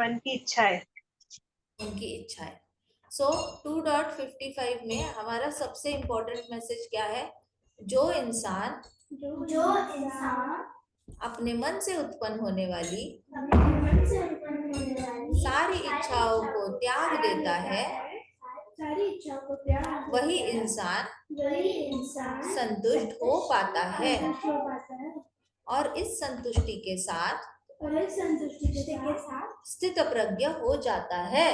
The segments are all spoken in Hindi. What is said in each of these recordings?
मन की इच्छा है। उनकी इच्छा है। सो 2.55 में हमारा सबसे इम्पोर्टेंट मैसेज क्या है? जो इंसान अपने मन से उत्पन्न होने वाली सारी इच्छाओं को त्याग देता है, वही इंसान संतुष्ट हो पाता है और इस संतुष्टि के साथ स्थित प्रज्ञ हो जाता है।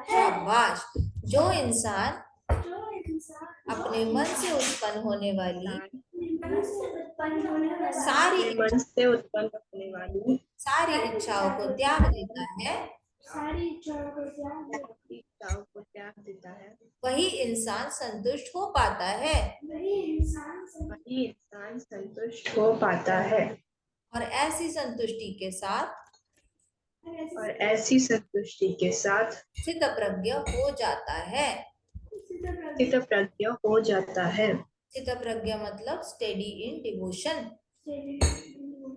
शाबाश। जो इंसान अपने मन से उत्पन्न होने वाली सारी अपने मन से उत्पन्न होने वाली सारी इच्छाओं को त्याग देता है, इच्छाओं को त्याग देता है, वही इंसान संतुष्ट हो पाता है। वही इंसान संतुष्ट हो पाता है। और ऐसी संतुष्टि के साथ स्थित प्रज्ञ हो जाता है। स्थित प्रज्ञ हो जाता है। स्थित प्रज्ञ मतलब स्टेडी इन डिवोशन।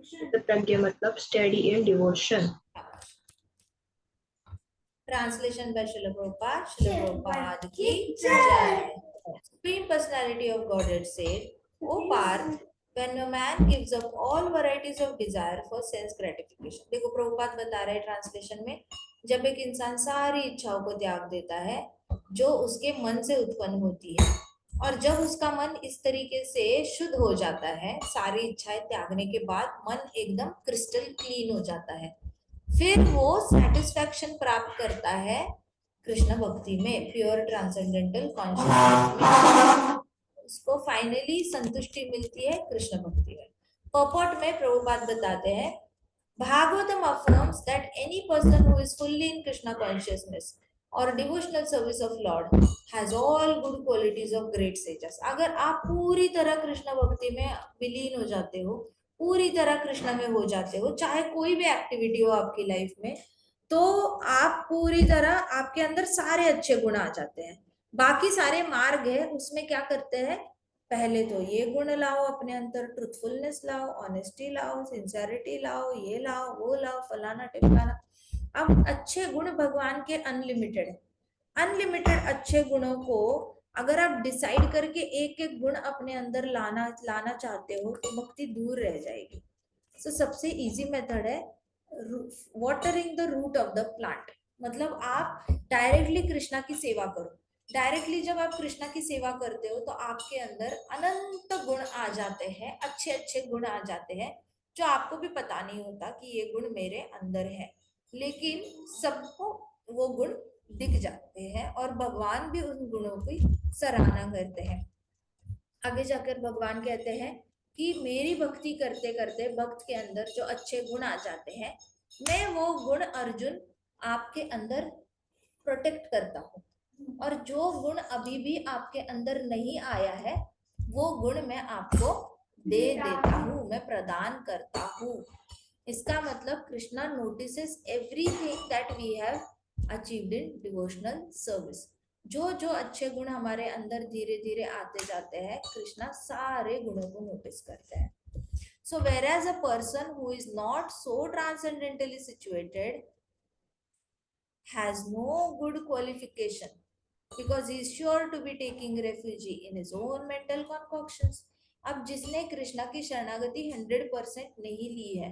स्थित प्रज्ञ मतलब steady in devotion. Translation bye Srila Prabhupada की जय। Supreme Personality of Godhead said, "O Parth, when a man gives up all varieties of desire for sense gratification." देखो प्रभुपाद बता रहे हैं ट्रांसलेशन में, जब एक इंसान सारी इच्छाओं को त्याग देता है जो उसके मन से उत्पन्न होती है, और जब उसका मन इस तरीके से शुद्ध हो जाता है, सारी इच्छाएं त्यागने के बाद मन एकदम क्रिस्टल क्लीन हो जाता है, फिर वो सेटिस्फैक्शन प्राप्त करता है कृष्ण भक्ति में, प्योर ट्रांसेंडेंटल कॉन्शियसनेस में। उसको फाइनली संतुष्टि मिलती है कृष्ण भक्ति में। पर्पॉट में प्रभुपाद बताते हैं, Bhagavatam affirms that any person who is fully in Krishna consciousness or devotional service of Lord has all good qualities of great sages. अगर आप पूरी तरह कृष्ण भक्ति में विलीन हो जाते हो, पूरी तरह कृष्ण में हो जाते हो, चाहे कोई भी एक्टिविटी हो आपकी लाइफ में, तो आप पूरी तरह, आपके अंदर सारे अच्छे गुण आ जाते हैं। बाकी सारे मार्ग है, उसमें क्या करते हैं, पहले तो ये गुण लाओ अपने अंदर, ट्रूथफुलनेस लाओ, ऑनेस्टी लाओ, सिंसियरिटी लाओ, ये लाओ वो लाओ, फलाना टिमकाना। अब अच्छे गुण भगवान के अनलिमिटेड है। अनलिमिटेड अच्छे गुणों को अगर आप डिसाइड करके एक एक गुण अपने अंदर लाना चाहते हो तो भक्ति दूर रह जाएगी। तो सबसे इजी मेथड है watering the root of the plant. मतलब आप डायरेक्टली कृष्णा की सेवा करो। डायरेक्टली जब आप कृष्णा की सेवा करते हो तो आपके अंदर अनंत गुण आ जाते हैं, अच्छे अच्छे गुण आ जाते हैं, जो आपको भी पता नहीं होता कि ये गुण मेरे अंदर है, लेकिन सबको वो गुण दिख जाते हैं और भगवान भी उन गुणों की सराहना करते हैं। आगे जाकर भगवान कहते हैं कि मेरी भक्ति करते करते भक्त के अंदर जो अच्छे गुण आ जाते हैं, मैं वो गुण अर्जुन आपके अंदर प्रोटेक्ट करता हूँ, और जो गुण अभी भी आपके अंदर नहीं आया है वो गुण मैं आपको दे देता हूँ, मैं प्रदान करता हूँ। इसका मतलब Krishna notices everything that we have achieved in devotional service. जो जो अच्छे गुण हमारे अंदर धीरे धीरे आते जाते हैं, कृष्णा सारे गुणों को नोटिस करते हैं। So whereas a person who is not so transcendentally situated has no good qualification, because he is sure to be taking refuge in his own mental concoctions. अब जिसने कृष्णा की शरणागति 100% नहीं ली है,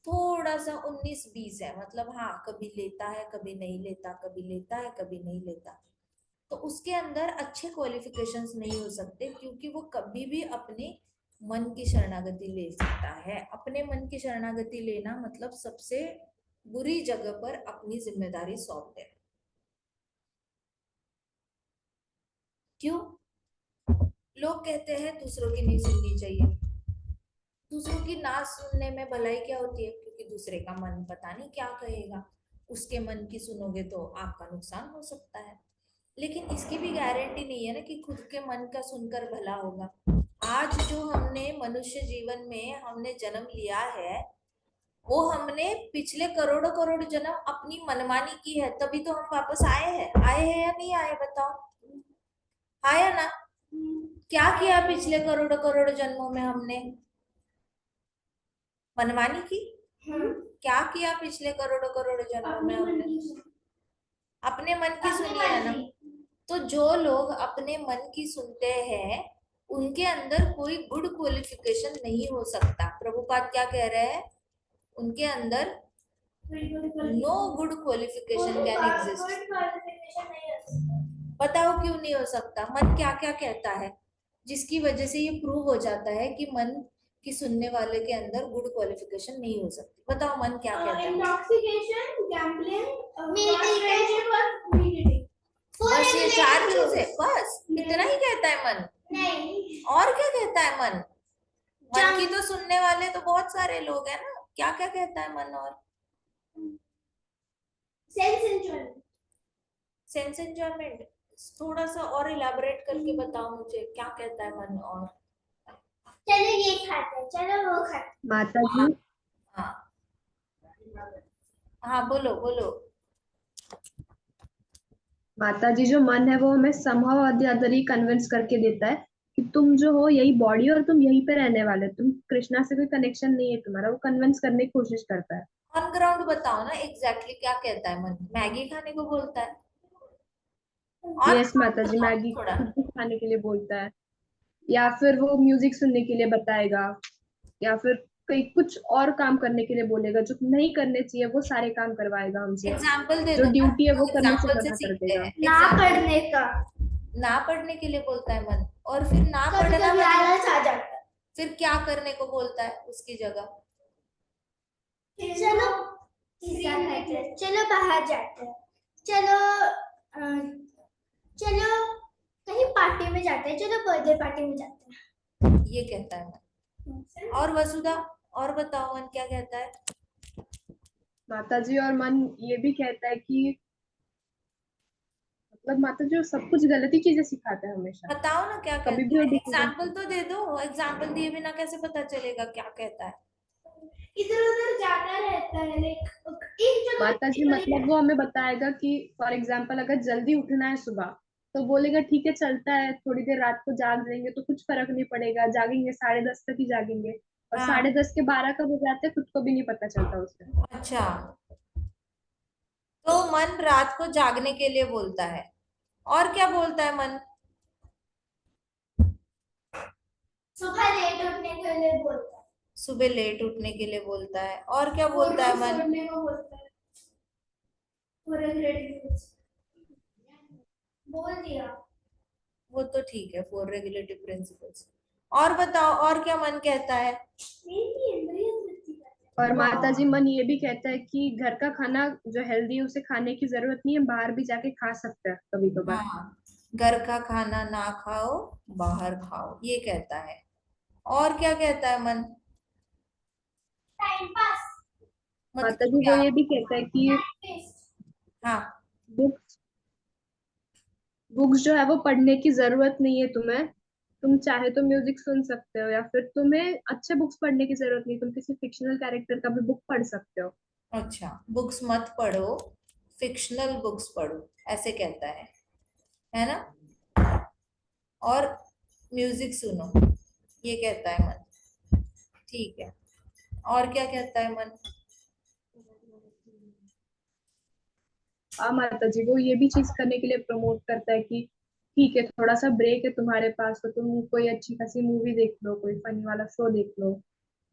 थोड़ा सा 19-20 है, मतलब हाँ कभी लेता है कभी नहीं लेता, कभी लेता है कभी नहीं लेता, तो उसके अंदर अच्छे क्वालिफिकेशंस नहीं हो सकते, क्योंकि वो कभी भी अपने मन की शरणागति ले सकता है। अपने मन की शरणागति लेना मतलब सबसे बुरी जगह पर अपनी जिम्मेदारी सौंप देना। क्यों? लोग कहते हैं दूसरों की नहीं सुननी चाहिए। दूसरों की ना सुनने में भलाई क्या होती है? क्योंकि दूसरे का मन पता नहीं क्या कहेगा, उसके मन की सुनोगे तो आपका नुकसान हो सकता है। लेकिन इसकी भी गारंटी नहीं है ना कि खुद के मन का सुनकर भला होगा। आज जो हमने मनुष्य जीवन में हमने जन्म लिया है, वो हमने पिछले करोड़ों करोड़ जन्म अपनी मनमानी की है, तभी तो हम वापस आए हैं या नहीं आए बताओ? आया ना? क्या किया पिछले करोड़ों करोड़ जन्मों में हमने? मनमानी की। क्या किया पिछले करोड़ों करोड़ों जन्मों में हमने? अपने मन की सुनी है ना। तो जो लोग अपने मन की सुनते हैं उनके अंदर कोई गुड क्वालिफिकेशन नहीं हो सकता। प्रभुपाद क्या कह रहे हैं? उनके अंदर no good qualification can exist. बताओ क्यों नहीं हो सकता? मन क्या क्या कहता है जिसकी वजह से ये प्रूव हो जाता है कि मन की सुनने वाले के अंदर गुड क्वालिफिकेशन नहीं हो सकती? बताओ मन क्या कहता है? इंटॉक्सिकेशन, गैम्बलिंग, बस ये चार चीजें, बस इतना ही कहता है मन? नहीं, और क्या कहता है मन? मन की तो सुनने वाले तो बहुत सारे लोग हैं ना। क्या क्या कहता है मन? और सेंस एंजॉयमेंट। सेंस एंजॉयमेंट थोड़ा सा और इलाबोरेट करके बताओ मुझे, क्या कहता है मन? और चलो ये खाते हैं, चलो वो खाते हैं। माता जी, हाँ हाँ, बोलो बोलो। माता जी जो मन है वो हमें समहाउ अदर ही कन्विंस करके देता है कि तुम जो हो यही बॉडी और तुम यहीं पे रहने वाले हो, तुम कृष्णा से कोई कनेक्शन नहीं है तुम्हारा, वो कन्विंस करने की कोशिश करता है। ऑन ग्राउंड बताओ ना, एग्जैक्टली क्या कहता है मन? मैगी खाने को बोलता है? और यस माता जी, बताओ मैगी थोड़ा। कुछ खाने के लिए बोलता है, या फिर वो म्यूजिक सुनने के लिए बताएगा, या फिर कोई कुछ और काम करने के लिए बोलेगा, जो नहीं करने चाहिए वो सारे काम करवाएगा हमसे, एग्जाम्पल दे जो दो ना, ड्यूटी है वो करने से एग्जाम्पल से मना कर सीखते देगा। हैं। ना पढ़ने का, ना पढ़ने के लिए बोलता है मन। और फिर ना कभी पढ़ना कभी मतलब आलस आ जाता है। फिर क्या करने को बोलता है उसकी जगह? चलो पिज्जा खाते हैं, चलो बाहर जाते हैं, चलो चलो कहीं पार्टी में जाते हैं, चलो बर्थडे पार्टी में जाते ये कहता है मन। हैं। और वसुधा, और बताओ मन क्या कहता है? माता जी और मन ये भी कहता है कि मतलब माता जी वो सब कुछ गलत ही चीजें सिखाते हैं हमेशा, बताओ ना क्या कभी भी कहता वो है? डिसीजन। एग्जाम्पल तो दे दो। एग्जाम्पल दिए बिना कैसे पता चलेगा क्या कहता है? इधर उधर जाता रहता है, लाइक एक जगह माता जी मतलब वो हमें बताएगा कि फॉर एग्जाम्पल अगर जल्दी उठना है सुबह, तो बोलेगा ठीक है चलता है, थोड़ी देर रात को जाग लेंगे तो कुछ फर्क नहीं पड़ेगा, जागेंगे 10:30 तक ही जागेंगे, और हाँ, 10:30 के 12 कब हो जाते हैं खुद को भी नहीं पता चलता उससे। अच्छा। तो मन रात को जागने के लिए बोलता है। और क्या बोलता है मन? सुबह लेट उठने के लिए बोलता है, सुबह लेट उठने के लिए बोलता है। और क्या बोलता है मन? छोड़ने को बोलता है, पूरे ग्रेड बोल दिया। वो तो ठीक है, फोर रेगुलेटिव प्रिंसिपल्स। और बताओ, और क्या मन कहता है? मेरी इंद्रिय वृत्ति करते और माता जी मन ये भी कहता है कि घर का खाना जो हेल्दी है उसे खाने की जरूरत नहीं है, बाहर भी जाके खा सकता है कभी कभार। हाँ, घर का खाना ना खाओ, बाहर खाओ, ये कहता है। और क्या कहता है मन? टाइम पास, माता मतलब जी वो क्या? ये भी कहता है कि हाँ, बुक्स बुक्स जो है वो पढ़ने की जरूरत नहीं है तुम्हें, तुम चाहे तो म्यूजिक सुन सकते हो, या फिर तुम्हें अच्छे बुक्स पढ़ने की जरूरत नहीं, तुम किसी फिक्शनल कैरेक्टर का भी बुक पढ़ सकते हो। अच्छा, बुक्स मत पढ़ो, फिक्शनल बुक्स पढ़ो, ऐसे कहता है ना? और म्यूजिक सुनो, ये कहता है मन। ठीक है। और क्या कहता है मन? हाँ माता जी वो ये भी चीज करने के लिए प्रमोट करता है कि ठीक है थोड़ा सा ब्रेक है तुम्हारे पास तो तुम कोई अच्छी खासी मूवी देख लो, कोई फनी वाला शो देख लो,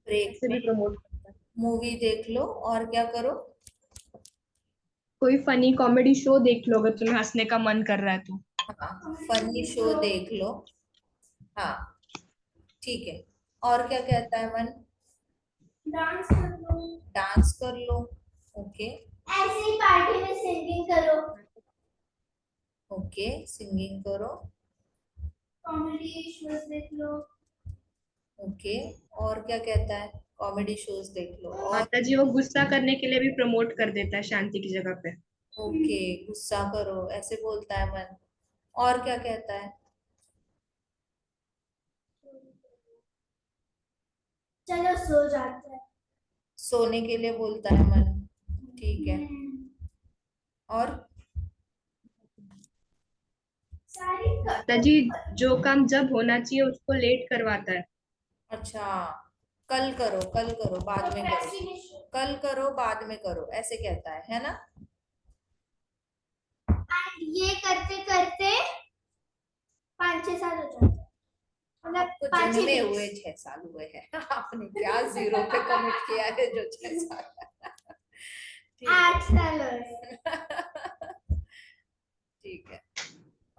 ब्रेक ऐसे में भी प्रमोट करता है। मूवी देख लो, और क्या करो? कोई फनी कॉमेडी शो देख लो अगर तुम्हें हंसने का मन कर रहा है तो। हाँ, फनी शो देख लो। हाँ, ठीक है। और क्या कहता है मन? डांस कर लो, डांस कर लो। ओके। ऐसे ही पार्टी में सिंगिंग करो, ओके, सिंगिंग करो। कॉमेडी शोज देख लो। ओके। और क्या कहता है? कॉमेडी शोज देख लो। और माता जी वो गुस्सा करने के लिए भी प्रमोट कर देता है शांति की जगह पे। ओके, गुस्सा करो, ऐसे बोलता है मन। और क्या कहता है? चलो सो जाते हैं। सोने के लिए बोलता है मन। ठीक है। और सारी माता जी जो काम जब होना चाहिए उसको लेट करवाता है। अच्छा, कल करो, कल करो, बाद में करो। कल करो बाद में करो, ऐसे कहता है ना। एंड ये करते करते 5-6 साल हो जाते हैं, मतलब आपको 5-6 जन्मे weeks। हुए 6 साल हुए हैं। आपने क्या 0 पे कमिट किया है जो 6 साल। ठीक 8 है। साल हो रहे ठीक है।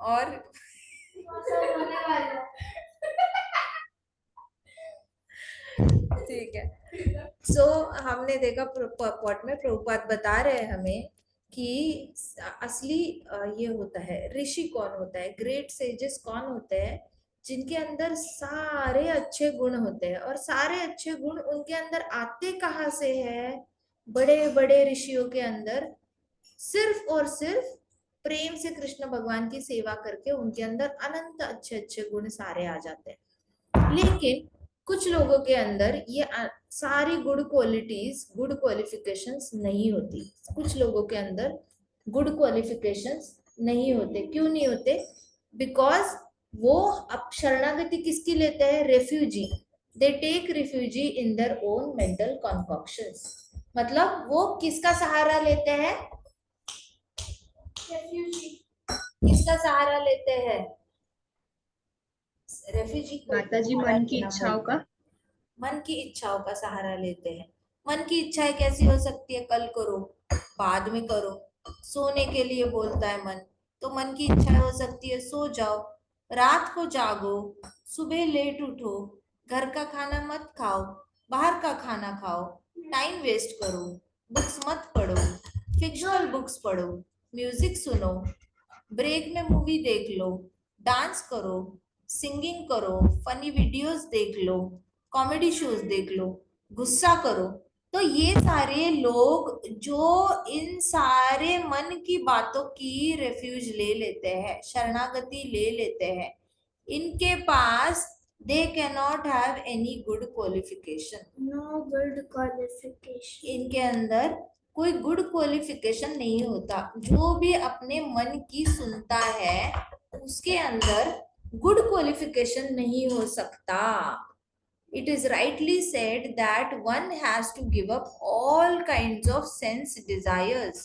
और होने वाला है। ठीक है। सो हमने देखा पॉट में प्रभुपाद बता रहे हैं हमें कि असली ये होता है ऋषि कौन होता है, ग्रेट सेजेस कौन होते हैं, जिनके अंदर सारे अच्छे गुण होते हैं। और सारे अच्छे गुण उनके अंदर आते कहाँ से है? बड़े बड़े ऋषियों के अंदर सिर्फ और सिर्फ प्रेम से कृष्ण भगवान की सेवा करके उनके अंदर अनंत अच्छे अच्छे गुण सारे आ जाते हैं। लेकिन कुछ लोगों के अंदर ये सारी गुड क्वालिटीज, गुड क्वालिफिकेशंस नहीं होती। कुछ लोगों के अंदर गुड क्वालिफिकेशंस नहीं होते। क्यों नहीं होते? बिकॉज वो अब शरणागति किसकी लेते हैं? Refugee. They take refugee in their own mental concoctions. मतलब वो किसका सहारा लेते हैं? किसका सहारा लेते हैं? रेफ्यूजी को माता जी सहारा मन की लेना इच्छाओं पड़ता का। है। मन की इच्छाओं का सहारा लेते हैं। मन की इच्छाएं कैसी हो सकती है? कल करो बाद में करो। सोने के लिए बोलता है मन, तो मन की इच्छा हो सकती है सो जाओ, रात को जागो, सुबह लेट उठो, घर का खाना मत खाओ, बाहर का खाना खाओ, टाइम वेस्ट करो, बुक्स मत पढ़ो, फिक्शनल बुक्स पढ़ो, म्यूजिक सुनो, ब्रेक में मूवी देख लो, डांस करो, सिंगिंग करो, फनी वीडियोस देख लो, कॉमेडी शोज देख लो, गुस्सा करो। तो ये सारे लोग जो इन सारे मन की बातों की रेफ्यूज ले लेते हैं, शरणागति ले लेते हैं, इनके पास they can not have any good qualification. No good qualification. इनके अंदर कोई गुड क्वालिफिकेशन नहीं होता। जो भी अपने मन की सुनता है उसके अंदर गुड क्वालिफिकेशन नहीं हो सकता। It is rightly said that one has to give up all kinds of sense desires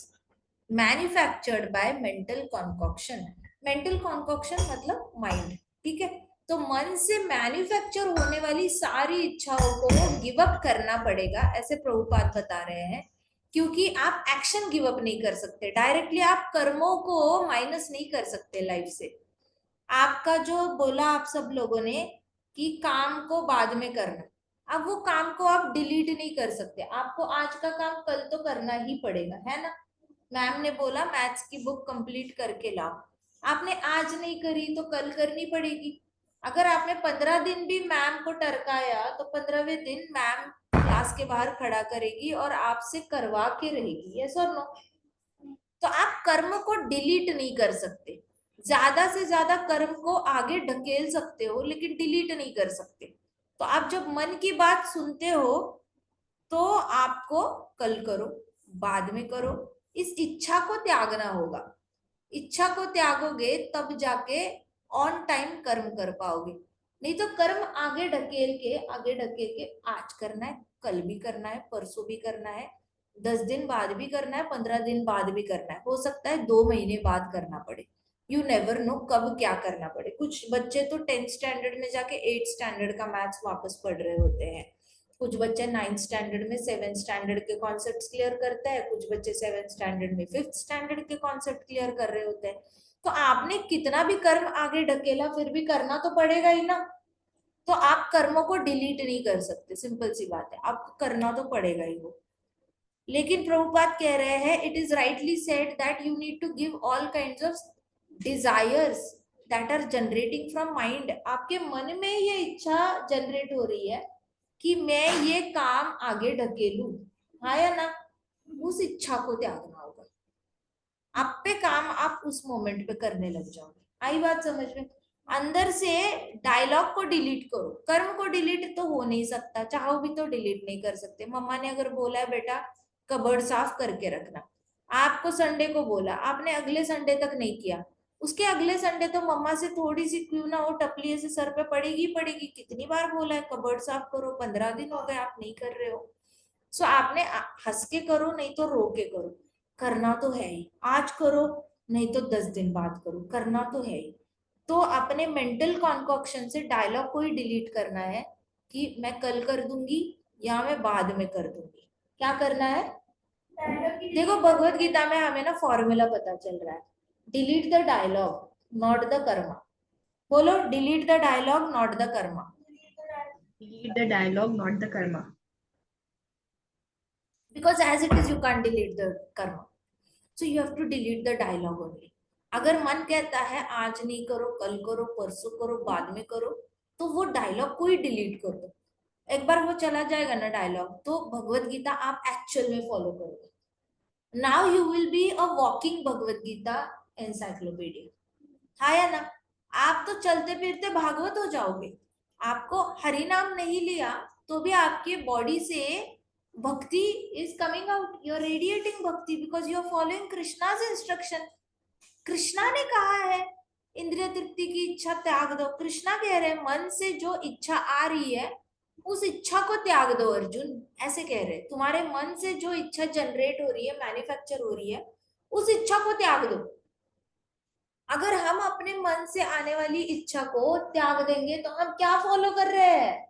manufactured by mental concoction. Mental concoction मतलब mind, ठीक है। तो मन से मैन्युफैक्चर होने वाली सारी इच्छाओं को गिव अप करना पड़ेगा, ऐसे प्रभुपाद बता रहे हैं। क्योंकि आप एक्शन गिव अप नहीं कर सकते, डायरेक्टली आप कर्मों को माइनस नहीं कर सकते लाइफ से। आपका जो बोला आप सब लोगों ने कि काम को बाद में करना, अब वो काम को आप डिलीट नहीं कर सकते। आपको आज का काम कल तो करना ही पड़ेगा, है ना। मैम ने बोला मैथ्स की बुक कंप्लीट करके लाओ, आपने आज नहीं करी तो कल करनी पड़ेगी। अगर आपने 15 दिन भी मैम को टरकाया तो 15वें दिन मैम क्लास के बाहर खड़ा करेगी और आपसे करवा के रहेगी, यस और नो। तो आप कर्म को डिलीट नहीं कर सकते। ज्यादा से ज्यादा कर्म को आगे ढकेल सकते हो लेकिन डिलीट नहीं कर सकते। तो आप जब मन की बात सुनते हो तो आपको कल करो बाद में करो, इस इच्छा को त्यागना होगा। इच्छा को त्यागोगे तब जाके ऑन टाइम कर्म कर पाओगे। नहीं तो कर्म आगे ढकेल के आज करना है, कल भी करना है, परसों भी करना है, 10 दिन बाद भी करना है, 15 दिन बाद भी करना है, हो सकता है 2 महीने बाद करना पड़े। यू नेवर नो कब क्या करना पड़े। कुछ बच्चे तो 10th स्टैंडर्ड में जाके 8th स्टैंडर्ड का मैथ्स वापस पढ़ रहे होते हैं। कुछ बच्चे 9th स्टैंडर्ड में 7th स्टैंडर्ड के कॉन्सेप्ट क्लियर करते हैं, कुछ बच्चे 7th स्टैंडर्ड में 5th स्टैंडर्ड के कॉन्सेप्ट क्लियर कर रहे होते हैं। तो आपने कितना भी कर्म आगे ढकेला फिर भी करना तो पड़ेगा ही ना। तो आप कर्मों को डिलीट नहीं कर सकते, सिंपल सी बात है, आपको करना तो पड़ेगा ही वो। लेकिन प्रभुपाद कह रहे हैं it is rightly said that you need to give all kinds of desires that are generating from mind. आपके मन में ये इच्छा जनरेट हो रही है कि मैं ये काम आगे ढकेलूं, हाँ या ना। उस इच्छा को त्यागना होगा। आप पे काम आप उस मोमेंट पे करने लग जाओगे। आई बात समझ में? अंदर से डायलॉग को डिलीट करो। कर्म को डिलीट तो हो नहीं सकता, चाहो भी तो डिलीट नहीं कर सकते। मम्मा ने अगर बोला है बेटा कबर्ड साफ करके रखना, आपको संडे को बोला, आपने अगले संडे तक नहीं किया, उसके अगले संडे तो मम्मा से थोड़ी सी क्यों ना हो टपली से सर पे पड़ेगी पड़ेगी। कितनी बार बोला है कबर्ड साफ करो, 15 दिन हो गए आप नहीं कर रहे हो। सो आपने हंस के करो नहीं तो रो के करो, करना तो है ही। आज करो नहीं तो 10 दिन बाद करो, करना तो है ही। तो अपने मेंटल कॉन्कॉक्शन से डायलॉग को ही डिलीट करना है कि मैं कल कर दूंगी या मैं बाद में कर दूंगी। क्या करना है? देखो भगवत गीता में हमें ना फॉर्मूला पता चल रहा है, delete the dialogue not the karma. बोलो, delete the dialogue not the karma. Delete the dialogue, not the karma. Because as it is you can't delete the karma, so you have to delete the dialogue only. अगर मन कहता है आज नहीं करो, कल करो, परसों करो, बाद में करो, तो वो डायलॉग को ही डिलीट कर दो। एक बार वो चला जाएगा ना डायलॉग, तो भगवत गीता आप एक्चुअल में फॉलो करोगे। Now you will be a walking Bhagavad Gita encyclopedia. हाँ या ना? आप तो चलते फिरते भागवत हो जाओगे। आपको हरि नाम नहीं लिया तो भी आपके बॉडी से bhakti is coming out, you are radiating bhakti because you are following Krishna's instruction. Krishna ने कहा है इंद्रिय तृप्ति की इच्छा त्याग दो। कृष्णा कह रहे हैं मन से जो इच्छा आ रही है उस इच्छा को त्याग दो अर्जुन, ऐसे कह रहे हैं। तुम्हारे मन से जो इच्छा जनरेट हो रही है, मैन्युफैक्चर हो रही है, उस इच्छा को त्याग दो। अगर हम अपने मन से आने वाली इच्छा को त्याग देंगे तो हम क्या फॉलो कर रहे हैं?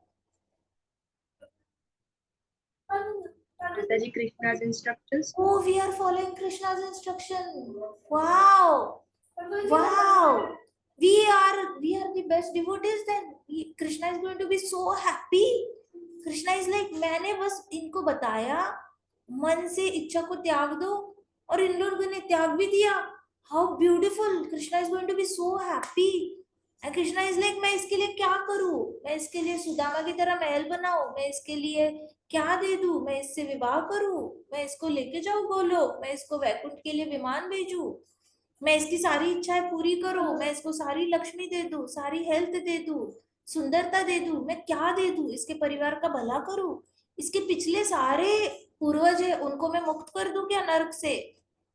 Mataji, Krishna's instructions. Oh, we are following Krishna's instruction. Wow, wow. We are the best devotees. Then Krishna is going to be so happy. Krishna is like, मैंने बस इनको बताया मन से इच्छा को त्याग दो और इन लोगों ने त्याग भी दिया। How beautiful! Krishna is going to be so happy. And Krishna is like, मैं इसके लिए क्या करूं? मैं इसके लिए सुदामा की तरह महल बनाऊं? मैं इसके लिए क्या दे दूं? मैं इससे विवाह करूं? मैं इसको लेके जाऊं गोलोक? मैं इसको वैकुंठ के लिए विमान भेजूं? मैं इसकी सारी इच्छाएं पूरी करूं? मैं इसको सारी लक्ष्मी दे दूं, सारी हेल्थ दे दूं, सुंदरता दे दूं? मैं क्या दे दूं? इसके परिवार का भला करूं? इसके पिछले सारे पूर्वज है उनको मैं मुक्त कर दूं क्या नरक से?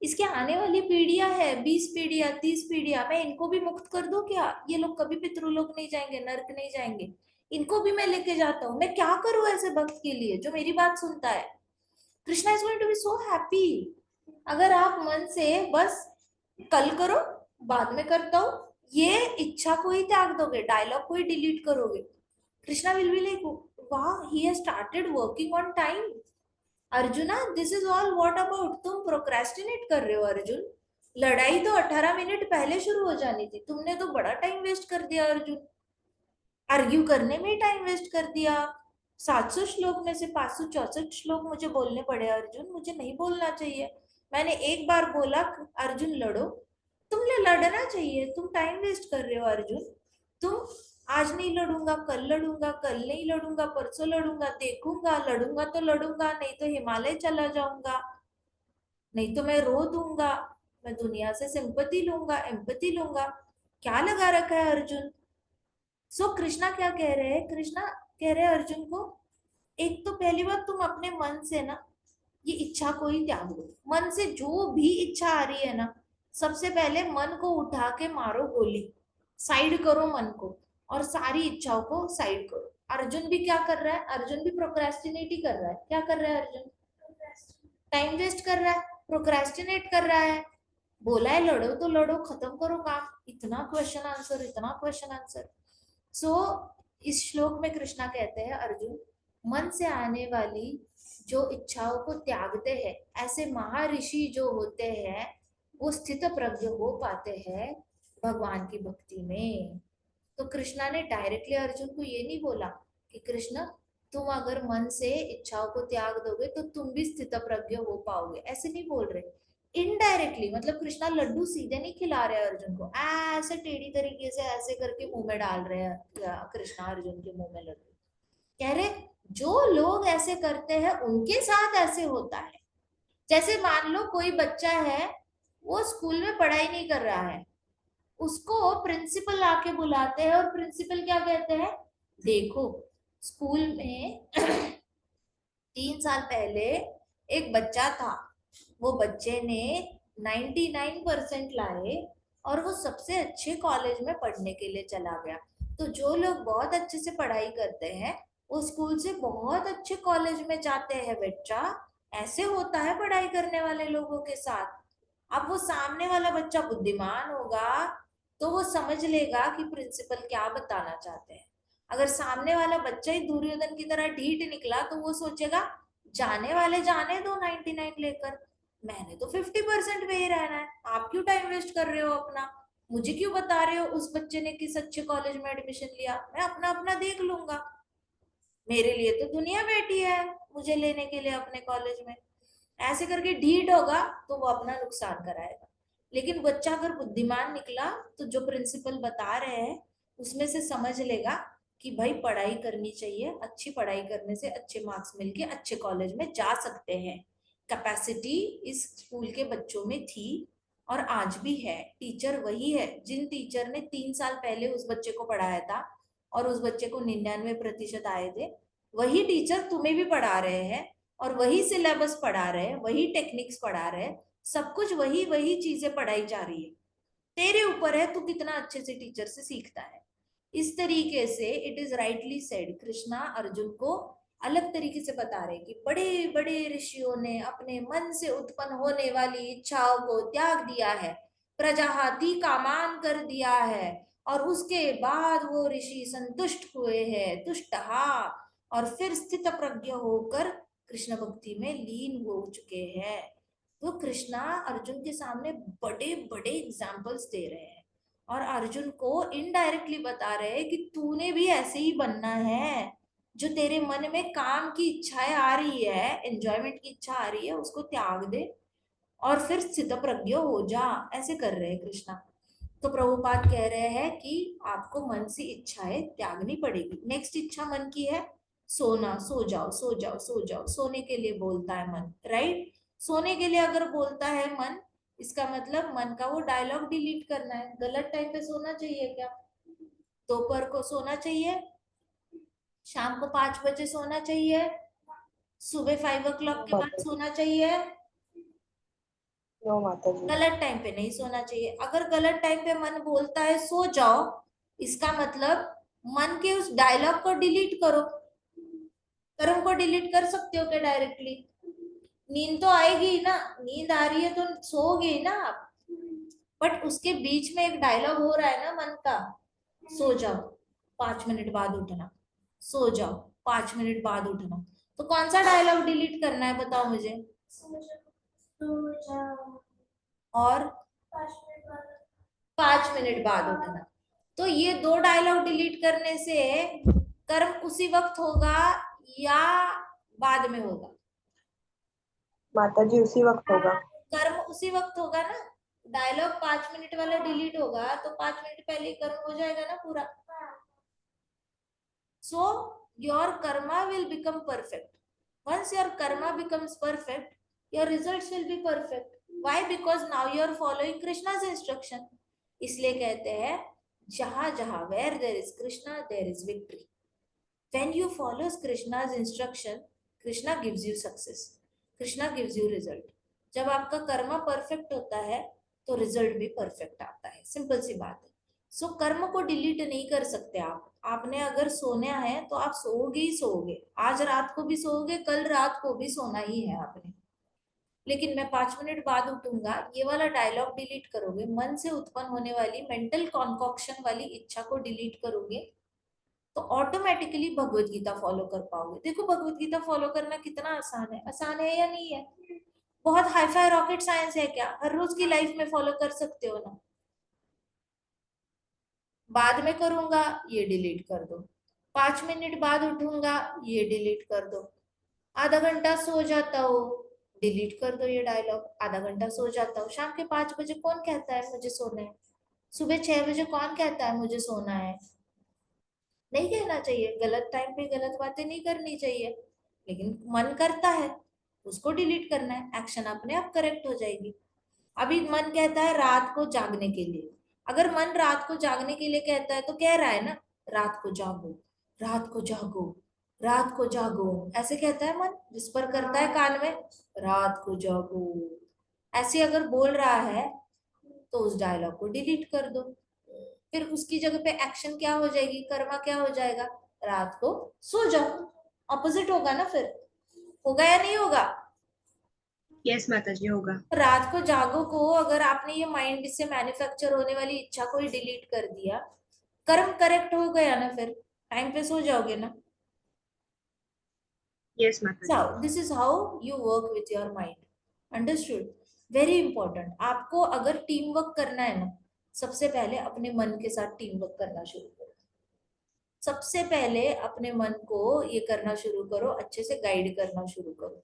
इसके आने वाली पीढ़ियां है, 20 पीढ़ियां, 30 पीढ़ियां, मैं इनको भी मुक्त कर दूं क्या? ये लोग कभी पितृलोक नहीं जाएंगे, नरक नहीं जाएंगे, इनको भी मैं लेके जाता हूँ। मैं क्या करूं ऐसे भक्त के लिए जो मेरी बात सुनता है? Krishna is going to be so happy. अगर आप मन से बस कल करो, बाद में करता हूँ, ये इच्छा को ही त्याग दोगे, डायलॉग को ही डिलीट करोगे, कृष्णा विल बी लाइक, वाह, he has started working on time. Arjuna, this is all what about? तुम प्रोक्रेस्टिनेट कर रहे हो अर्जुन। लड़ाई तो 18 मिनट पहले शुरू हो जानी थी, तुमने तो बड़ा टाइम वेस्ट कर दिया अर्जुन। आर्ग्यू करने में ही टाइम वेस्ट कर दिया। 700 श्लोक में से 564 श्लोक मुझे बोलने पड़े अर्जुन, मुझे नहीं बोलना चाहिए। मैंने एक बार बोला अर्जुन लड़ो, तुमने लड़ना चाहिए, तुम टाइम वेस्ट कर रहे हो अर्जुन। तुम आज नहीं लड़ूंगा, कल लड़ूंगा, कल नहीं लड़ूंगा, परसों लड़ूंगा, देखूंगा, लड़ूंगा तो लड़ूंगा, नहीं तो हिमालय चला जाऊंगा, नहीं तो मैं रो दूंगा, मैं दुनिया से सिंपैथी लूंगा, एम्पैथी लूंगा। क्या लगा रखा है अर्जुन? सो कृष्णा क्या कह रहे हैं? कृष्णा कह रहे हैं अर्जुन को, एक तो पहली बात तुम अपने मन से ना ये इच्छा को ही त्याग दो। मन से जो भी इच्छा आ रही है ना, सबसे पहले मन को उठा के मारो गोली, साइड करो मन को और सारी इच्छाओं को साइड करो। अर्जुन भी क्या कर रहा है? अर्जुन भी प्रोक्रेस्टिनेट ही कर रहा है। क्या कर रहा है अर्जुन? टाइम वेस्ट कर रहा है, प्रोक्रेस्टिनेट कर रहा है। बोला है लड़ो तो लड़ो, खत्म करो काम, इतना क्वेश्चन आंसर, इतना क्वेश्चन आंसर। सो इस श्लोक में कृष्णा कहते हैं अर्जुन, मन से आने वाली जो इच्छाओं को त्यागते हैं, ऐसे महर्षि जो होते हैं वो स्थित प्रज्ञ हो पाते हैं भगवान की भक्ति में। तो कृष्णा ने डायरेक्टली अर्जुन को ये नहीं बोला कि कृष्ण तुम अगर मन से इच्छाओं को त्याग दोगे तो तुम भी स्थित प्रज्ञ हो पाओगे, ऐसे नहीं बोल रहे। इनडायरेक्टली, मतलब कृष्णा लड्डू सीधे नहीं खिला रहे अर्जुन को, ऐसे टेढ़ी तरीके से ऐसे करके मुंह में डाल रहे हैं कृष्णा अर्जुन के मुंह में लड्डू। कह रहे जो लोग ऐसे करते हैं उनके साथ ऐसे होता है। जैसे मान लो कोई बच्चा है, वो स्कूल में पढ़ाई नहीं कर रहा है, उसको प्रिंसिपल आके बुलाते हैं और प्रिंसिपल क्या कहते हैं, देखो स्कूल में 3 साल पहले एक बच्चा था, वो बच्चे ने 99% लाए और वो सबसे अच्छे कॉलेज में पढ़ने के लिए चला गया। तो जो लोग बहुत अच्छे से पढ़ाई करते हैं वो स्कूल से बहुत अच्छे कॉलेज में जाते हैं बच्चा। ऐसे होता है पढ़ाई करने वाले लोगों के साथ। अब वो सामने वाला बच्चा बुद्धिमान होगा तो वो समझ लेगा कि प्रिंसिपल क्या बताना चाहते हैं। अगर सामने वाला बच्चा ही दुर्योधन की तरह ढीठ निकला तो वो सोचेगा जाने वाले जाने दो 99 लेकर, मैंने तो 50% पे ही रहना है, आप क्यों टाइम वेस्ट कर रहे हो अपना, मुझे क्यों बता रहे हो उस बच्चे ने किस अच्छे कॉलेज में एडमिशन लिया, मैं अपना अपना देख लूंगा, मेरे लिए तो दुनिया बैठी है मुझे लेने के लिए अपने कॉलेज में। ऐसे करके ढीठ होगा तो वो अपना नुकसान कराएगा। लेकिन बच्चा अगर बुद्धिमान निकला तो जो प्रिंसिपल बता रहे हैं उसमें से समझ लेगा कि भाई पढ़ाई करनी चाहिए, अच्छी पढ़ाई करने से अच्छे मार्क्स मिलके अच्छे कॉलेज में जा सकते हैं। कैपेसिटी इस स्कूल के बच्चों में थी और आज भी है। टीचर वही है जिन टीचर ने 3 साल पहले उस बच्चे को पढ़ाया था और उस बच्चे को 99% आए थे, वही टीचर तुम्हें भी पढ़ा रहे हैं और वही सिलेबस पढ़ा रहे हैं, वही टेक्निक्स पढ़ा रहे हैं, सब कुछ वही वही चीजें पढ़ाई जा रही है। तेरे ऊपर है तू कितना अच्छे से टीचर से सीखता है। इस तरीके से it is rightly said, Krishna Arjun को अलग तरीके से बता रहे कि बड़े बड़े ऋषियों ने अपने मन से उत्पन्न होने वाली इच्छाओं को त्याग दिया है, प्रजाहाति कामान कर दिया है, और उसके बाद वो ऋषि संतुष्ट हुए हैं, तुष्टहा, और फिर स्थित प्रज्ञ होकर कृष्ण भक्ति में लीन हो चुके हैं। तो कृष्णा अर्जुन के सामने बड़े बड़े एग्जाम्पल्स दे रहे हैं और अर्जुन को इनडायरेक्टली बता रहे हैं कि तूने भी ऐसे ही बनना है। जो तेरे मन में काम की इच्छाएं आ रही है, एंजॉयमेंट की इच्छा आ रही है, उसको त्याग दे और फिर स्थित प्रज्ञ हो जा। ऐसे कर रहे हैं कृष्णा। तो प्रभुपाद कह रहे हैं कि आपको मन से इच्छाएं त्यागनी पड़ेगी। नेक्स्ट इच्छा मन की है सोना, सो जाओ सो जाओ सो जाओ, सोने के लिए बोलता है मन, राइट। सोने के लिए अगर बोलता है मन, इसका मतलब मन का वो डायलॉग डिलीट करना है। गलत टाइम पे सोना चाहिए क्या? दोपहर को सोना चाहिए, शाम को 5 बजे सोना चाहिए, सुबह 5 o'clock के बाद माता जी, सोना चाहिए। नो माता जी। गलत टाइम पे नहीं सोना चाहिए। अगर गलत टाइम पे मन बोलता है सो जाओ, इसका मतलब मन के उस डायलॉग को डिलीट करो। कर्म को डिलीट कर सकते हो क्या डायरेक्टली? नींद तो आएगी ही ना, नींद आ रही है तो सोओगे ही ना आप। बट उसके बीच में एक डायलॉग हो रहा है ना मन का, सो जाओ 5 मिनट बाद उठना, सो जाओ 5 मिनट बाद उठना। तो कौन सा डायलॉग डिलीट करना है बताओ मुझे? और 5 मिनट बाद उठना। तो ये दो डायलॉग डिलीट करने से कर्म उसी वक्त होगा या बाद में होगा? माता जी उसी वक्त होगा। कर्म उसी वक्त होगा ना। डायलॉग 5 मिनट वाला डिलीट होगा तो 5 मिनट पहले ही कर्म हो जाएगा ना पूरा। So your Karma will become perfect. once your karma becomes perfect, your results will be perfect. Why? Because now you are following Krishna's instruction. इसलिए कहते हैं जहां जहां where there is Krishna there is victory. When you follow Krishna's instruction, Krishna gives you success, Krishna gives you result. जब आपका कर्मा परफेक्ट होता है तो रिजल्ट भी परफेक्ट आता है। सिंपल सी बात है। सो कर्म को डिलीट नहीं कर सकते आप। आपने अगर सोना है तो आप सोओगे ही सोओगे, आज रात को भी सोओगे, कल रात को भी सोना ही है आपने। लेकिन मैं 5 मिनट बाद उठूंगा, ये वाला डायलॉग डिलीट करोगे, मन से उत्पन्न होने वाली मेंटल कॉन्कॉक्शन वाली इच्छा को डिलीट करोगे, तो ऑटोमेटिकली भगवत गीता फॉलो कर पाओगे। देखो भगवत गीता फॉलो करना कितना आसान है या नहीं है? बहुत हाईफाई रॉकेट साइंस है क्या? हर रोज की लाइफ में फॉलो कर सकते हो ना। बाद में करूंगा ये डिलीट कर दो, 5 मिनट बाद उठूंगा ये डिलीट कर दो, आधा घंटा सो जाता हूँ डिलीट कर दो ये डायलॉग, आधा घंटा सो जाता हूँ। शाम के 5 बजे कौन कहता है मुझे सोना है? सुबह 6 बजे कौन कहता है मुझे सोना है? नहीं कहना चाहिए। गलत टाइम पे गलत बातें नहीं करनी चाहिए, लेकिन मन करता है उसको डिलीट करना है, एक्शन अपने आप करेक्ट हो जाएगी। अभी मन कहता है रात को जागने के लिए, अगर मन रात को जागने के लिए कहता है तो कह रहा है ना रात को जागो, रात को जागो, रात को जागो, ऐसे कहता है मन, विस्पर करता है कान में रात को जागो। ऐसे अगर बोल रहा है तो उस डायलॉग को डिलीट कर दो। फिर उसकी जगह पे एक्शन क्या हो जाएगी, कर्मा क्या हो जाएगा? रात को सो जाओ। ऑपोजिट होगा ना फिर, होगा या नहीं होगा? यस माता जी, होगा। रात को जागो को अगर आपने ये माइंड से मैन्युफैक्चर होने वाली इच्छा को ही डिलीट कर दिया, कर्म करेक्ट हो गया ना, फिर टाइम पे सो जाओगे ना। यस माता जी। So this is how you work with your mind. Understood? Very important. आपको अगर टीम वर्क करना है ना, सबसे पहले अपने मन के साथ टीम वर्क करना शुरू करो। सबसे पहले अपने मन को ये करना शुरू करो, अच्छे से गाइड करना शुरू करो।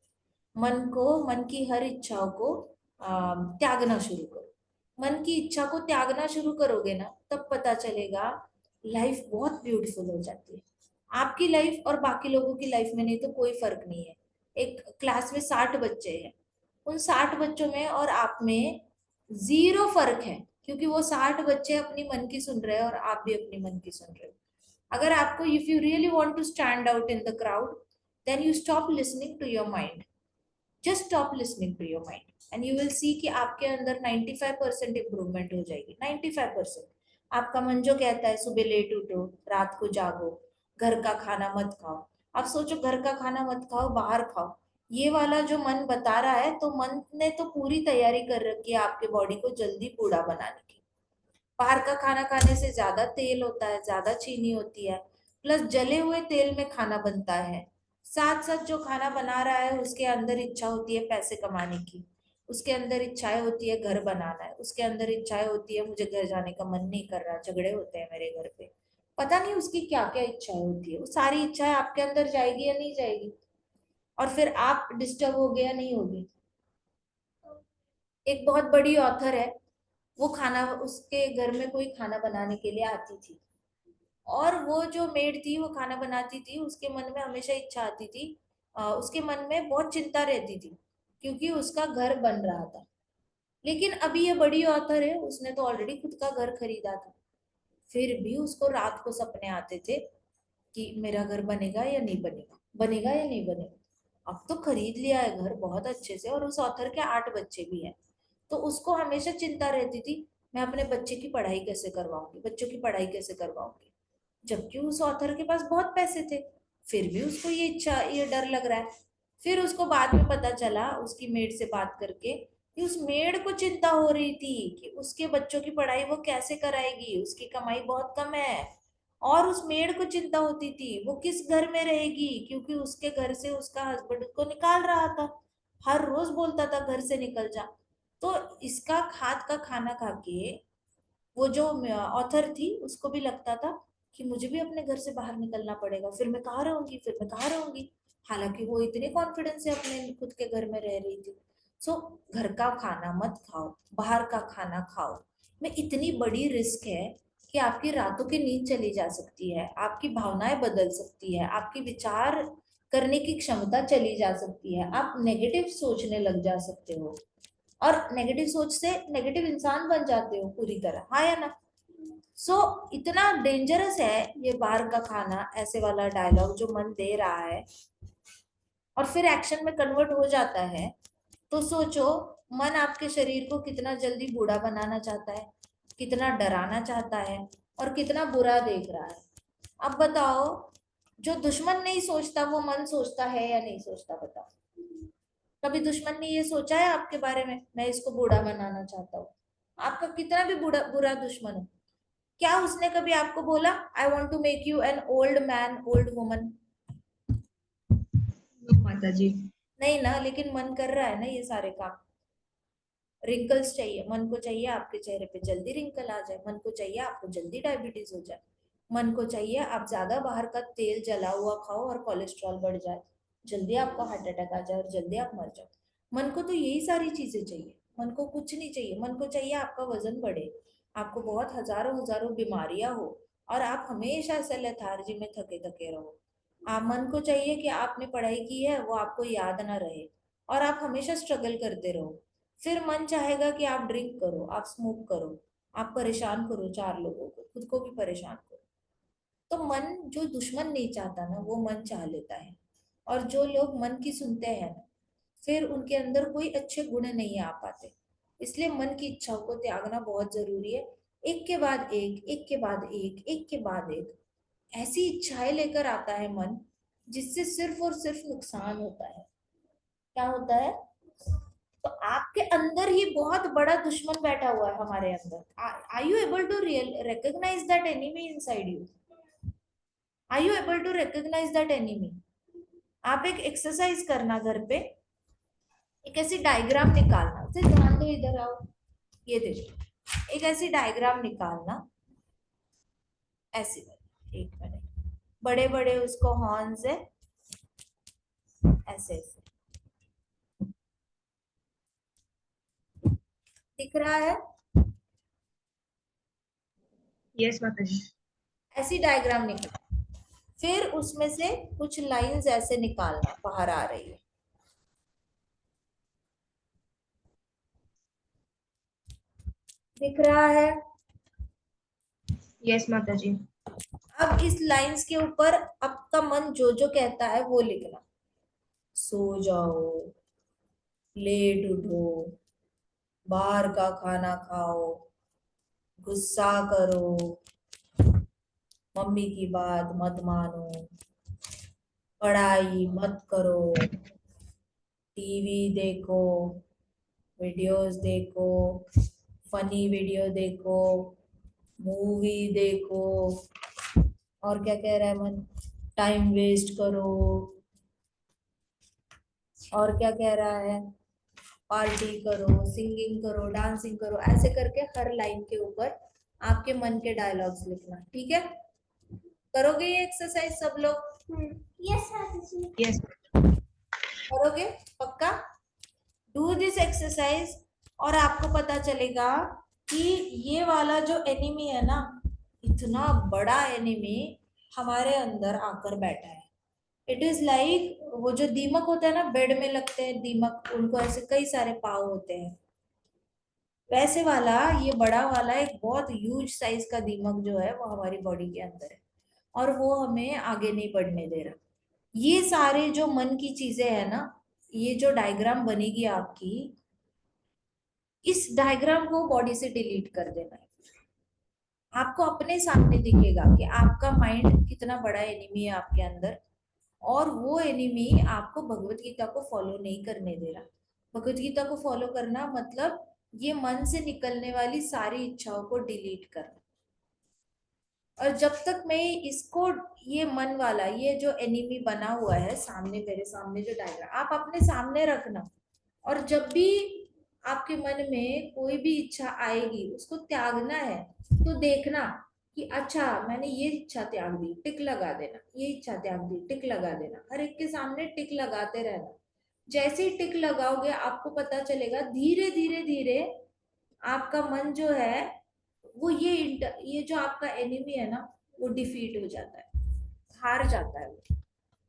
मन को, मन की हर इच्छाओं को त्यागना शुरू करो। मन की इच्छा को त्यागना शुरू करोगे ना, तब पता चलेगा लाइफ बहुत ब्यूटीफुल हो जाती है। आपकी लाइफ और बाकी लोगों की लाइफ में नहीं तो कोई फर्क नहीं है। एक क्लास में 60 बच्चे हैं, उन 60 बच्चों में और आप में 0 फर्क है, क्योंकि वो 60 बच्चे अपनी मन की सुन रहे हैं और आप भी अपनी मन की सुन रहे हो। अगर आपको, if you really want to stand out in the crowd, then you stop listening to your mind. Just stop listening to your mind and you will see कि आपके अंदर 95% इंप्रूवमेंट हो जाएगी। 95%। आपका मन जो कहता है सुबह लेट उठो, रात को जागो, घर का खाना मत खाओ, आप सोचो घर का खाना मत खाओ, बाहर खाओ, ये वाला जो मन बता रहा है, तो मन ने तो पूरी तैयारी कर रखी है आपके बॉडी को जल्दी बूढ़ा बनाने की। बाहर का खाना खाने से ज्यादा तेल होता है, ज्यादा चीनी होती है, प्लस जले हुए तेल में खाना बनता है। साथ साथ जो खाना बना रहा है उसके अंदर इच्छा होती है पैसे कमाने की, उसके अंदर इच्छाएं होती है घर बनाना है, उसके अंदर इच्छाएं होती है मुझे घर जाने का मन नहीं कर रहा, झगड़े होते हैं मेरे घर पे, पता नहीं उसकी क्या क्या इच्छाएं होती है। वो सारी इच्छाएं आपके अंदर जाएगी या नहीं जाएगी, और फिर आप डिस्टर्ब हो गए या नहीं होगी। एक बहुत बड़ी ऑथर है, वो खाना, उसके घर में कोई खाना बनाने के लिए आती थी, और वो जो मेड थी वो खाना बनाती थी, उसके मन में हमेशा इच्छा आती थी, उसके मन में बहुत चिंता रहती थी, क्योंकि उसका घर बन रहा था। लेकिन अभी ये बड़ी ऑथर है, उसने तो ऑलरेडी खुद का घर खरीदा था, फिर भी उसको रात को सपने आते थे कि मेरा घर बनेगा या नहीं बनेगा, बनेगा या नहीं बनेगा। अब तो खरीद लिया है घर बहुत अच्छे से, और उस ऑथर के 8 बच्चे भी हैं, तो उसको हमेशा चिंता रहती थी मैं अपने बच्चे की पढ़ाई कैसे करवाऊंगी, बच्चों की पढ़ाई कैसे करवाऊंगी। जबकि उस ऑथर के पास बहुत पैसे थे, फिर भी उसको ये इच्छा, ये डर लग रहा है। फिर उसको बाद में पता चला उसकी मेड से बात करके कि उस मेड को चिंता हो रही थी कि उसके बच्चों की पढ़ाई वो कैसे कराएगी, उसकी कमाई बहुत कम है। और उस मेड को चिंता होती थी वो किस घर में रहेगी, क्योंकि उसके घर से उसका हस्बैंड उसको निकाल रहा था, हर रोज बोलता था घर से निकल जा। तो इसका हाथ का खाना खा के वो जो ऑथर थी उसको भी लगता था कि मुझे भी अपने घर से बाहर निकलना पड़ेगा, फिर मैं कहाँ रहूंगी, फिर मैं कहाँ रहूंगी। हालांकि वो इतने कॉन्फिडेंस से अपने खुद के घर में रह रही थी। सो घर का खाना मत खाओ, बाहर का खाना खाओ। में इतनी बड़ी रिस्क है कि आपकी रातों की नींद चली जा सकती है, आपकी भावनाएं बदल सकती है, आपकी विचार करने की क्षमता चली जा सकती है, आप नेगेटिव सोचने लग जा सकते हो, और नेगेटिव सोच से नेगेटिव इंसान बन जाते हो पूरी तरह, हाँ या ना। सो इतना डेंजरस है ये बाहर का खाना, ऐसे वाला डायलॉग जो मन दे रहा है और फिर एक्शन में कन्वर्ट हो जाता है। तो सोचो मन आपके शरीर को कितना जल्दी बूढ़ा बनाना चाहता है, कितना डराना चाहता है, और कितना बुरा देख रहा है। अब बताओ, जो दुश्मन नहीं सोचता वो मन सोचता है या नहीं सोचता, बताओ। कभी दुश्मन ने ये सोचा है आपके बारे में मैं इसको बूढ़ा बनाना चाहता हूँ? आपका कितना भी बुरा बुरा दुश्मन हो, क्या उसने कभी आपको बोला I want to make you an old man, old woman? No माता जी। नहीं ना, लेकिन मन कर रहा है ना ये सारे काम। रिंकल्स चाहिए, मन को चाहिए आपके चेहरे पे जल्दी रिंकल आ जाए, मन को चाहिए आपको जल्दी डायबिटीज हो जाए, मन को चाहिए आप ज्यादा बाहर का तेल जला हुआ खाओ और कोलेस्ट्रॉल बढ़ जाए, जल्दी आपको हार्ट अटैक आ जाए और जल्दी आप मर जाओ। मन को तो यही सारी चीजें चाहिए, मन को कुछ नहीं चाहिए। मन को चाहिए आपका वजन बढ़े, आपको बहुत हजारों हजारों बीमारियां हो, और आप हमेशा ऐसे लेथार्जी में थके थके रहो। आप, मन को चाहिए कि आपने पढ़ाई की है वो आपको याद ना रहे, और आप हमेशा स्ट्रगल करते रहो। फिर मन चाहेगा कि आप ड्रिंक करो, आप स्मोक करो, आप परेशान करो 4 लोगों को, खुद को भी परेशान करो। तो मन जो दुश्मन नहीं चाहता ना वो मन चाह लेता है, और जो लोग मन की सुनते हैं ना फिर उनके अंदर कोई अच्छे गुण नहीं आ पाते। इसलिए मन की इच्छाओं को त्यागना बहुत जरूरी है, एक के बाद एक, एक के बाद एक, एक के बाद एक। ऐसी इच्छाएं लेकर आता है मन जिससे सिर्फ और सिर्फ नुकसान होता है। क्या होता है? तो आपके अंदर ही बहुत बड़ा दुश्मन बैठा हुआ है हमारे अंदर। Are you able to recognise that enemy inside you? Are you able to recognise that enemy? आप एक एक्सरसाइज करना घर पे, एक ऐसी डायग्राम निकालना, सिर्फ ध्यान दो, इधर आओ, ये देखो, एक ऐसी डायग्राम निकालना, ऐसी, एक मिनट, बड़े बड़े उसको हॉर्न्स है, ऐसे ऐसे दिख रहा है? यस माता जी। ऐसी डायग्राम निकाल, फिर उसमें से कुछ लाइंस ऐसे निकालना, बाहर आ रही है, दिख रहा है? यस माता जी। अब इस लाइंस के ऊपर आपका मन जो जो कहता है वो लिखना। सो जाओ, लेट उठो, बाहर का खाना खाओ, गुस्सा करो, मम्मी की बात मत मानो, पढ़ाई मत करो, टीवी देखो, वीडियोस देखो, फनी वीडियो देखो, मूवी देखो, और क्या कह रहा है मन, टाइम वेस्ट करो, और क्या कह रहा है, पार्टी करो, सिंगिंग करो, डांसिंग करो, ऐसे करके हर लाइन के ऊपर आपके मन के डायलॉग्स लिखना। ठीक है? करोगे ये एक्सरसाइज सब लोग? यस माता जी। यस। करोगे पक्का? डू दिस एक्सरसाइज, और आपको पता चलेगा कि ये वाला जो एनिमी है ना, इतना बड़ा एनिमी हमारे अंदर आकर बैठा है। इट इज लाइक वो जो दीमक होता है ना, बेड में लगते हैं दीमक, उनको ऐसे कई सारे पाव होते हैं, वैसे वाला ये बड़ा वाला एक बहुत ह्यूज साइज का दीमक जो है वो हमारी बॉडी के अंदर है, और वो हमें आगे नहीं बढ़ने दे रहा। ये सारे जो मन की चीजें है ना, ये जो डायग्राम बनेगी आपकी, इस डायग्राम को बॉडी से डिलीट कर देना है। आपको अपने सामने दिखेगा कि आपका माइंड कितना बड़ा एनिमी है आपके अंदर, और वो एनिमी आपको भगवत गीता को फॉलो नहीं करने दे रहा। भगवत गीता को फॉलो करना मतलब ये मन से निकलने वाली सारी इच्छाओं को डिलीट करना। और जब तक मैं इसको, ये मन वाला, ये जो एनिमी बना हुआ है सामने, मेरे सामने जो डायग्राम आप अपने सामने रखना, और जब भी आपके मन में कोई भी इच्छा आएगी उसको त्यागना है, तो देखना कि अच्छा मैंने ये इच्छा त्याग दी, टिक लगा देना, ये इच्छा त्याग दी, टिक लगा देना, हर एक के सामने टिक लगाते रहना। जैसे ही टिक लगाओगे आपको पता चलेगा धीरे धीरे धीरे आपका मन जो है वो ये जो आपका एनिमी है ना, वो डिफीट हो जाता है, हार जाता है वो।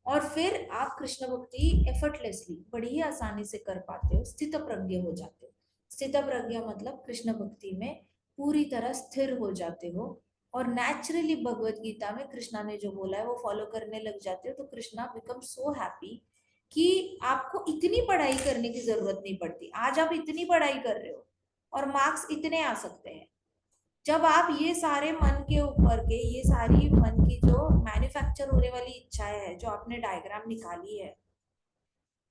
और फिर आप कृष्ण भक्ति एफर्टलेसली, बड़ी ही आसानी से कर पाते हो, स्थित प्रज्ञ हो जाते हो। स्थित प्रज्ञ मतलब कृष्ण भक्ति में पूरी तरह स्थिर हो जाते हो, और नेचुरली भगवत गीता में कृष्णा ने जो बोला है वो फॉलो करने लग जाते हो। तो कृष्णा बिकम सो हैप्पी कि आपको इतनी पढ़ाई करने की जरूरत नहीं पड़ती। आज आप इतनी पढ़ाई कर रहे हो और मार्क्स इतने आ सकते हैं। जब आप ये सारे मन के ऊपर के, ये सारी मन की जो मैन्युफैक्चर होने वाली इच्छाएं है, जो आपने डायग्राम निकाली है,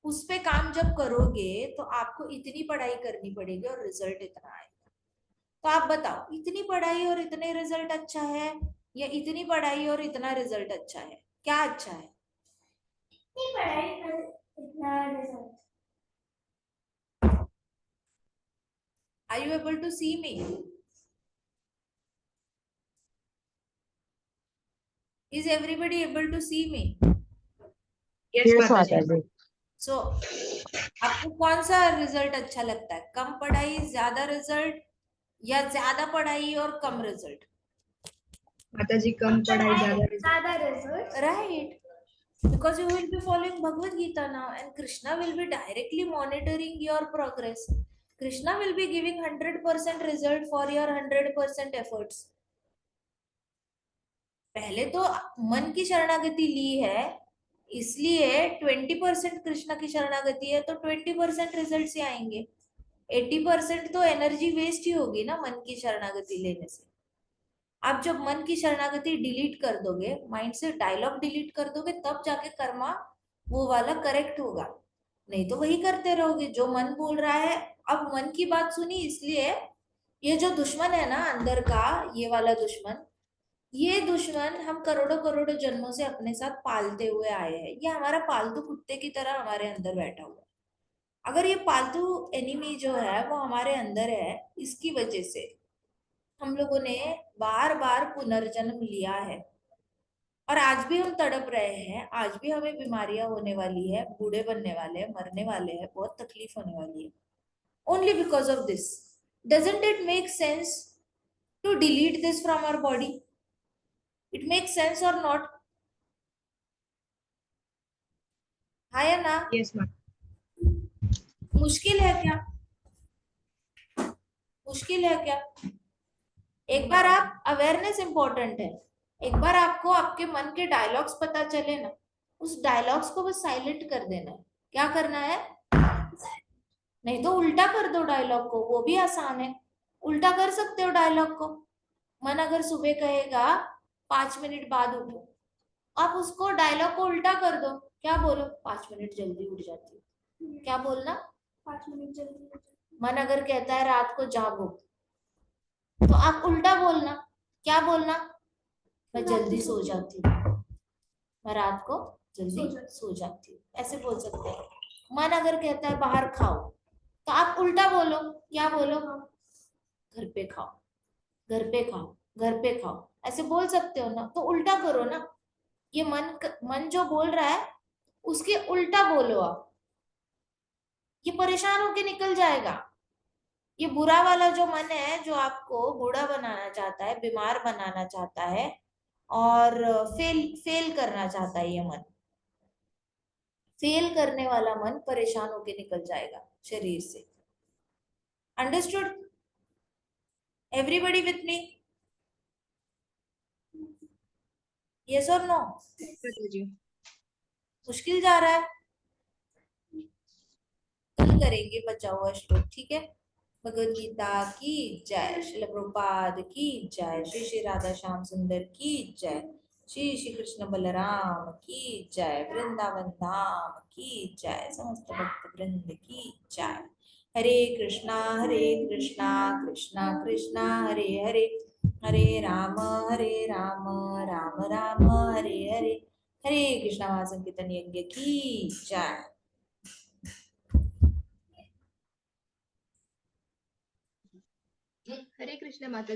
उस पे काम जब करोगे तो आपको इतनी पढ़ाई करनी पड़ेगी और रिजल्ट इतना आएगा। तो आप बताओ, इतनी पढ़ाई और इतने रिजल्ट अच्छा है, या इतनी पढ़ाई और इतना रिजल्ट अच्छा है? क्या अच्छा है? इतनी पढ़ाई और इतना result. Are you able to see me? Is everybody able to see me? Yes yes माता माता जी। जी। So, आपको कौन सा रिजल्ट अच्छा लगता है? कम पढ़ाई ज्यादा रिजल्ट, या ज्यादा पढ़ाई और कम रिजल्ट? माता जी कम पढ़ाई ज्यादा रिजल्ट। ज्यादा result. Right, because you will be following Bhagavad Gita now, and Krishna will be directly monitoring your progress. Krishna will be giving 100% result for your 100% efforts. पहले तो मन की शरणागति ली है, इसलिए 20% कृष्ण की शरणागति है, तो 20% रिजल्ट से आप जब मन की शरणागति डिलीट कर दोगे, माइंड से डायलॉग डिलीट कर दोगे, तब जाके कर्मा वो वाला करेक्ट होगा, नहीं तो वही करते रहोगे जो मन बोल रहा है। अब मन की बात सुनी, इसलिए ये जो दुश्मन है ना अंदर का, ये वाला दुश्मन, ये दुश्मन हम करोड़ों करोड़ों जन्मों से अपने साथ पालते हुए आए हैं। ये हमारा पालतू कुत्ते की तरह हमारे अंदर बैठा हुआ है। अगर ये पालतू एनिमी जो है वो हमारे अंदर है, इसकी वजह से हम लोगों ने बार बार पुनर्जन्म लिया है, और आज भी हम तड़प रहे हैं, आज भी हमें बीमारियां होने वाली है, बूढ़े बनने वाले हैं, मरने वाले हैं, बहुत तकलीफ होने वाली है, only because of this. Doesn't it make sense to delete this from our body? It makes sense or not? हाँ या ना? Yes ma'am. मुश्किल है क्या? मुश्किल है क्या? एक बार आप, अवेयरनेस इंपॉर्टेंट है, एक बार आपको आपके मन के डायलॉग्स पता चले ना, उस डायलॉग्स को बस साइलेंट कर देना है। क्या करना है? नहीं तो उल्टा कर दो डायलॉग को, वो भी आसान है। उल्टा कर सकते हो डायलॉग को। मन अगर सुबह कहेगा 5 मिनट बाद उठो, आप उसको डायलॉग को उल्टा कर दो। क्या बोलो? 5 मिनट जल्दी उठ जाती हूँ। क्या बोलना? 5 मिनट जल्दी। मन अगर कहता है रात को जागो, तो आप उल्टा बोलना। क्या बोलना? मैं जल्दी सो जाती हूँ, मैं रात को जल्दी सो जाती हूँ, ऐसे बोल सकते हैं। मन अगर कहता है बाहर खाओ, तो आप उल्टा बोलो। क्या बोलो? घर पे खाओ, घर पे खाओ, घर पे खाओ, ऐसे बोल सकते हो ना। तो उल्टा करो ना। ये मन जो बोल रहा है उसके उल्टा बोलो आप, ये परेशान होके निकल जाएगा। ये बुरा वाला जो मन है, जो आपको बूढ़ा बनाना चाहता है, बीमार बनाना चाहता है, और फेल करना चाहता है, ये मन फेल करने वाला मन परेशान होके निकल जाएगा शरीर से। Understood? Everybody with me? Yes और नो? जी। मुश्किल जा रहा है? कल करेंगे बचा हुआ श्लोक, ठीक है? भगवद गीता की जय, श्रील प्रभुपाद की जय, श्री श्री राधा श्याम सुंदर की जय, श्री श्री कृष्ण बलराम की जय, वृंदावन धाम की जय, समस्त भक्त वृंद की जय। हरे कृष्णा कृष्णा कृष्णा हरे हरे, हरे राम राम राम हरे हरे, हरे कृष्णा महासंकीर्तन यज्ञ की जय। हरे कृष्ण माता